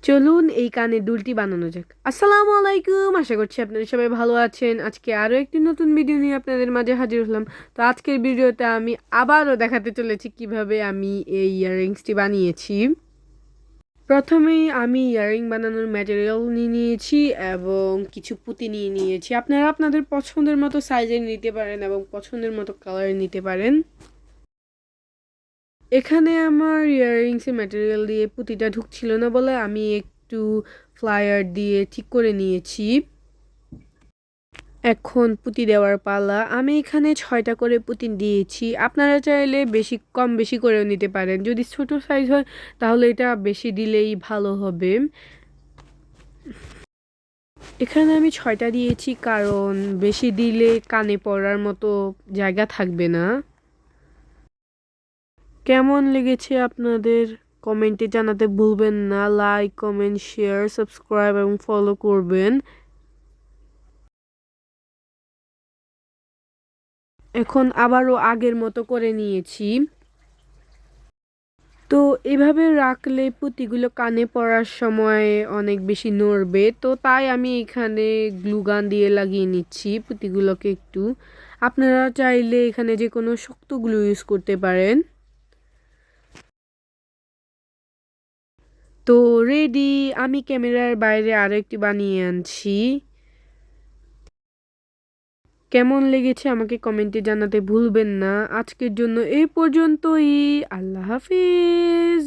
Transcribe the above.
চলুন এই কানের দুলটি বানানো যাক। আসসালামু আলাইকুম, আশা করছি আপনারা সবাই ভালো আছেন। আজকে আরও একটি নতুন ভিডিও নিয়ে আপনাদের মাঝে হাজির হলাম। তো আজকের ভিডিওতে আমি আবারও দেখাতে চলেছি কিভাবে আমি এই ইয়াররিংসটি বানিয়েছি। প্রথমেই আমি ইয়াররিং বানানোর ম্যাটেরিয়াল নিয়ে নিয়েছি এবং কিছু পুঁতি নিয়ে নিয়েছি। আপনারা আপনাদের পছন্দের মতো সাইজের নিতে পারেন এবং পছন্দের মতো কালারের নিতে পারেন। এখানে আমার ইয়াররিংসের ম্যাটেরিয়াল দিয়ে পুঁতিটা ঢুকছিল না বলে আমি একটু ফ্লায়ার দিয়ে ঠিক করে নিয়েছি। এখন পুঁতি দেওয়ার পালা। আমি এখানে 6টা করে পুঁতি দিয়েছি। আপনারা চাইলে কম বেশি করেও নিতে পারেন। যদি ছোট সাইজ হয় তাহলে এটা বেশি দিলেই ভালো হবে। এখানে আমি 6টা দিয়েছি কারণ বেশি দিলে কানে পড়ার মতো জায়গা থাকবে না। কেমন লেগেছে আপনাদের কমেন্টে জানাতে ভুলবেন না। লাইক, কমেন্ট, শেয়ার, সাবস্ক্রাইব এবং ফলো করবেন। এখন আবারও আগের মতো করে নিয়েছি। তো এভাবে রাখলে পুঁতিগুলো কানে পড়ার সময় অনেক বেশি নড়বে, তো তাই আমি এখানে গ্লু গান দিয়ে লাগিয়ে নিচ্ছি পুঁতিগুলোকে একটু। আপনারা চাইলে এখানে যে কোনো শক্ত গ্লু ইউজ করতে পারেন। তো রেডি। আমি ক্যামেরার বাইরে আরো একটি বানিয়ে আনছি। কেমন লেগেছে আমাকে কমেন্টে জানাতে ভুলবেন না। আজকের জন্য এই পর্যন্তই। আল্লাহ হাফিজ।